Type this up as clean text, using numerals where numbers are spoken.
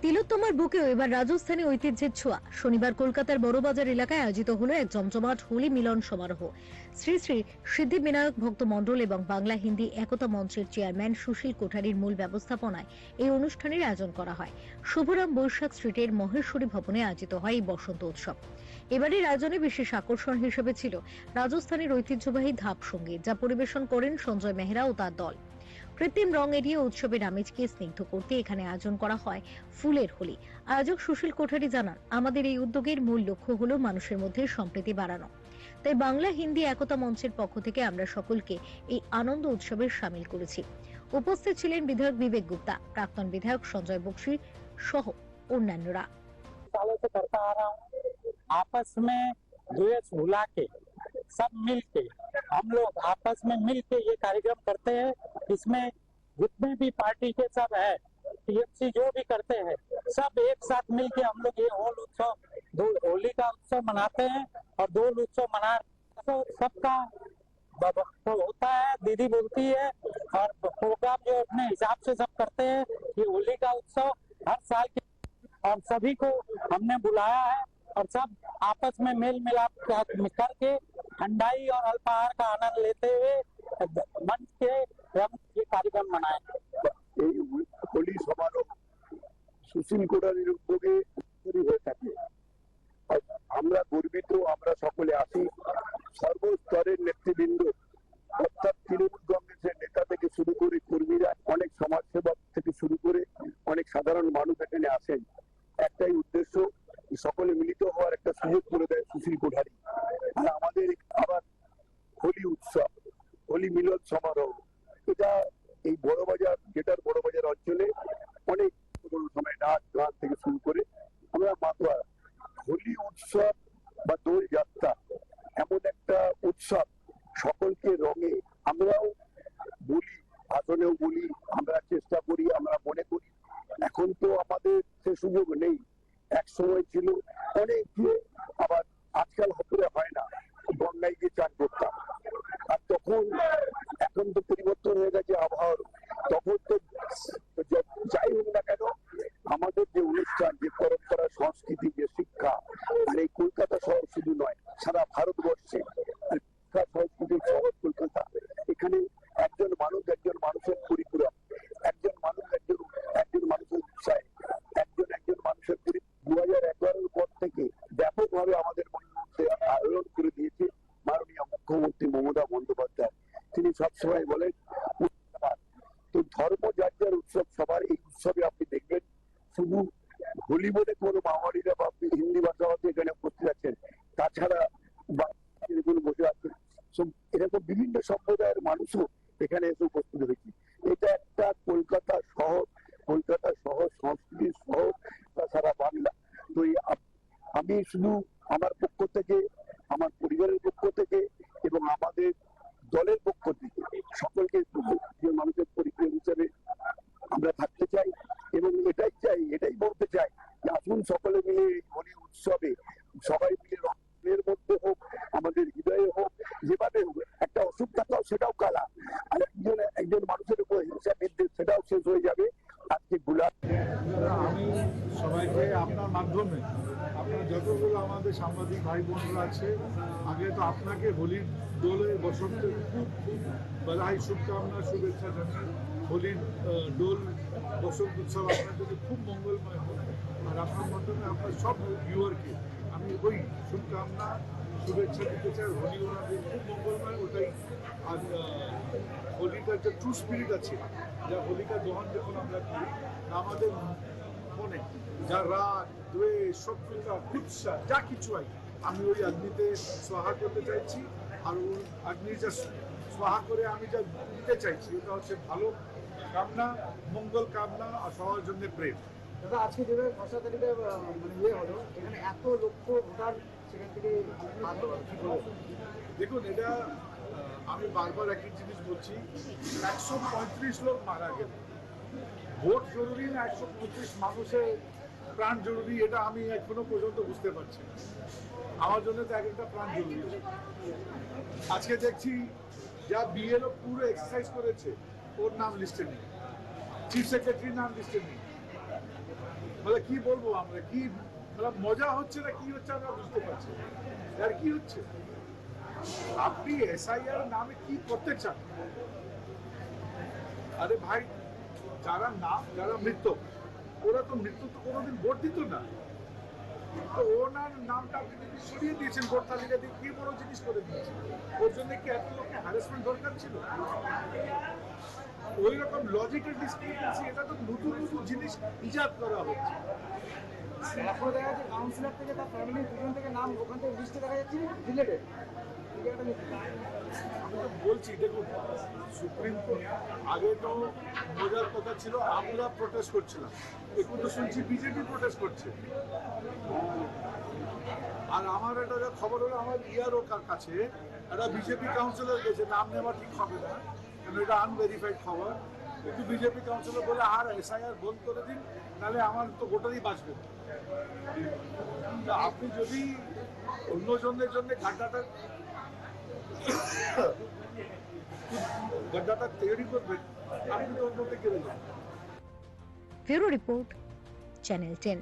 তিলোত্তমার বুকেও এবার রাজস্থানী ঐতিহ্যের ছোঁয়া। শনিবার কলকাতার বড়বাজার এলাকায় আয়োজিত হলো এক জমজমাট হোলি মিলন সমারোহ। শ্রী শ্রী সিদ্ধিবিনায়ক ভক্ত মণ্ডল এবং বাংলা হিন্দি একতা মঞ্চের চেয়ারম্যান সুশীল কোঠারির মূল ব্যবস্থাপনায় এই অনুষ্ঠানের আয়োজন করা হয়। শুভরাম বৈশাখ স্ট্রিটের মহেশ্বরী ভবনে আয়োজিত হয় এই বসন্ত উৎসব। এবারের আয়োজনে বিশেষ আকর্ষণ হিসেবে ছিল রাজস্থানের ঐতিহ্যবাহী ধাপ সঙ্গীত, যা পরিবেশন করেন সঞ্জয় মেহরা ও তার দল। কৃত্রিম রং এড়িয়ে উৎসবের আমেজকে স্নিগ্ধ করতে এখানে আয়োজন করা হয় ফুলের হোলি। আয়োজক সুশীল কোঠারি জানান, আমাদের এই উদ্যোগের মূল লক্ষ্য হলো মানুষের মধ্যে সম্প্রীতি বাড়ানো। তাই বাংলা হিন্দি একতা মঞ্চের পক্ষ থেকে আমরা সকলকে এই আনন্দ উৎসবে শামিল করেছি। উপস্থিত ছিলেন বিধায়ক বিবেক গুপ্তা, প্রাক্তন বিধায়ক সঞ্জয় বক্সি সহ অন্যান্যরা। आपस में द्वेष भुला के सब मिल के हम लोग आपस में मिल के ये कार्यक्रम करते हैं। इसमें जितने भी पार्टी के सब है, टीएमसी जो भी करते हैं, सब एक साथ मिल के हम लोग ये होली का उत्सव मनाते हैं। और दो उत्सव मना तो सबका होता है, दीदी बोलती है, और प्रोग्राम जो अपने हिसाब से सब करते हैं। ये होली का उत्सव हर साल के और सभी को हमने बुलाया है और सब आपस में मेल मिलाप करके ठंडाई और अल्पाहार का आनंद लेते हुए मंच के हम ये कार्यक्रम मनाए। होली समारोह सुशील कोठारिर उद्योगे হয়ে থাকে। আমরা গর্বিত, আমরা সকলে আসি। সর্বস্তরের নেতৃবৃন্দ অর্থাৎ তৃণমূল কংগ্রেসের নেতা থেকে শুরু করে কর্মীরা, অনেক সমাজসেবক থেকে শুরু করে অনেক সাধারণ মানুষ এখানে আসেন। একটাই উদ্দেশ্য, সকলে মিলিত হওয়ার একটা সুযোগ করে দেয় সুশীল কোঠারি। আর আমাদের আবার হোলি উৎসব, হোলি মিলন সমারোহ, এটা এই বড়বাজার, যেটার বড়বাজার অঞ্চলে অনেক সময় নাচ গান থেকে শুরু করে আমরা মাতোয়া হোলি উৎসব বা দোল যাত্রা এমন একটা উৎসব, সকলকে রঙে আমরাও বলি, আসলেও বলি, আমরা চেষ্টা করি, আমরা মনে করি। এখন তো আমাদের সে সুযোগ নেই, এক সময় ছিল অনেক গিয়ে, আবার আজকাল হতে হয় না, গঙ্গায় গিয়ে চান করতাম। আর তখন, এখন তো পরিবর্তন হয়ে গেছে আবহাওয়ার। তখন তো যাই হোক না কেন, আমাদের যে অনুষ্ঠান, যে পরম্পরা, সংস্কৃতি, যে শিক্ষা, আর এই কলকাতা শহর শুধু নয়, সারা ভারতবর্ষে সংস্কৃতির শহর কলকাতা। এখানে একজন মানুষের পরিপূরক, একজন মানুষের উৎসাহে, একজন মানুষের 2011 পর থেকে ব্যাপকভাবে আমাদের মধ্যে আয়োজন করে দিয়েছে মাননীয় মুখ্যমন্ত্রী মমতা বন্দ্যোপাধ্যায়। তিনি সবসময় বলেন তো ধর্ম যার যার উৎসব সবার। এই উৎসবে আপনি দেখবেন শুধু হোলি বলে কোনো বাঙালিরা বা হিন্দি ভাষাভাষী এখানে উপস্থিত আছেন, তাছাড়া বসে আছেন, এরকম বিভিন্ন সম্প্রদায়ের মানুষও এখানে এসে উপস্থিত হয়েছে। এটা একটা কলকাতা শহর সংস্কৃতির শহর, সারা বাংলা। তো আমি শুধু আমার পক্ষ থেকে, আমার পরিবারের পক্ষ থেকে এবং আমাদের দলের পক্ষ থেকে সকলকে মানুষের পরিচয় হিসেবে আমরা থাকতে চাই এবং এটাই বলতে চাই যে আসুন সকলে মিলে এই হোলি উৎসবে সবাই মিলে রঙের মধ্যে হোক, আমাদের হৃদয়ে হোক, যেভাবে হোক, একটা অসুখ থাকাও সেটাও কালা, আর একজন মানুষের উপর হিংসা বিদ্বেষ সেটাও শেষ হয়ে যাবে। আজকে আমি সবাইকে আপনার মাধ্যমে, আপনার যতগুলো আমাদের সাংবাদিক ভাই বোনরা আছে, আগে তো আপনাকে হোলির দোলে বসন্তের খুব বাধাই, শুভকামনা, শুভেচ্ছা জানাই। হোলির দোল বসন্ত উৎসব আপনার জন্য খুব মঙ্গলময় হোক। আর আপনার মাধ্যমে আপনার সব ভিউয়ারকে আমি ওই শুভকামনা, শুভেচ্ছা দিতে চাই। হোলি ওনাদের খুব মঙ্গলময়, ওটাই। আর হোলিটার যে ট্রু স্পিরিট আছে, যা হোলিকা দহন যখন আমরা করি, আমাদের মনে যা রাগ, দ্বেষ, শত্রুতা, কুৎসা যা কিছু হয়, আমি ওই অগ্নিতে স্বাহা করতে চাইছি। আর ওই অগ্নি যা স্বাহা করে আমি যা দিতে চাইছি, ওটা হচ্ছে ভালো কামনা, মঙ্গল কামনা আর সবার জন্য প্রেম। দাদা, আজকে যেভাবে খসড়া তালিকা হলো, এখানে এত লক্ষ ভোটার, সেখান থেকে দেখুন, এটা আমি বারবার একই জিনিস বলছি, 135 লোক মারা গেল। ভোট জরুরি না 135 মানুষের প্রাণ জরুরি, এটা আমি এখনো পর্যন্ত বুঝতে পারছি না। আমার জন্য তো এক একটা প্রাণ জরুরি। আজকে দেখছি যা বিএলও পুরো এক্সারসাইজ করেছে, ওর নাম লিস্টে নেই, চিফ সেক্রেটারির নাম লিস্টে নেই। বলে কি বলবো আমরা, কি মানে মজা হচ্ছে না কি হচ্ছে আমরা বুঝতে পারছি না। আর কি হচ্ছে, আপনি এসআইআর নামে কি করতে চান? আরে ভাই, যারা মৃত, ওরা তো মৃত্যু তো কোনোদিন ভোট দিত না, তো ওনার নামটা আপনি যদি সরিয়ে দিয়েছেন ভোট তালিকা দিয়ে, কি বড় জিনিস করে দিয়েছেন? ওর জন্য কি এত লোককে হ্যারাসমেন্ট দরকার ছিল? ওই রকম লজিক্যাল ডিসক্রিপেন্সি, এটা তো নতুন নতুন জিনিস ইজাদ করা হচ্ছে। এখন দেখা যাচ্ছে কাউন্সিলর থেকে তার ফ্যামিলি দুজন থেকে নাম ওখান থেকে লিস্টে দেখা যাচ্ছে রিলেটেড। আমি তো বলছি, দেখুন, সুপ্রিম কোর্ট আগে তো বোঝার কথা ছিল আমরা প্রোটেস্ট করছিলাম, এখন তো শুনছি বিজেপি প্রোটেস্ট করছে। আর আমার একটা যা খবর হলো, আমার ইয়ারও কাছে একটা বিজেপি কাউন্সিলর গেছে, নাম নেওয়া ঠিক হবে না কারণ এটা আনভেরিফাইড খবর, কিন্তু বিজেপি কাউন্সিলর বলে আর এসআইআর বন্ধ করে দিন, নাহলে আমার তো ভোটারই বাঁচবে না। তা আপনি যদি অন্যজনের জন্য গড্ডাটা তৈরি করবেন, আপনি তো অন্যকে কেড়ে যাবেন। Bureau report, channel 10।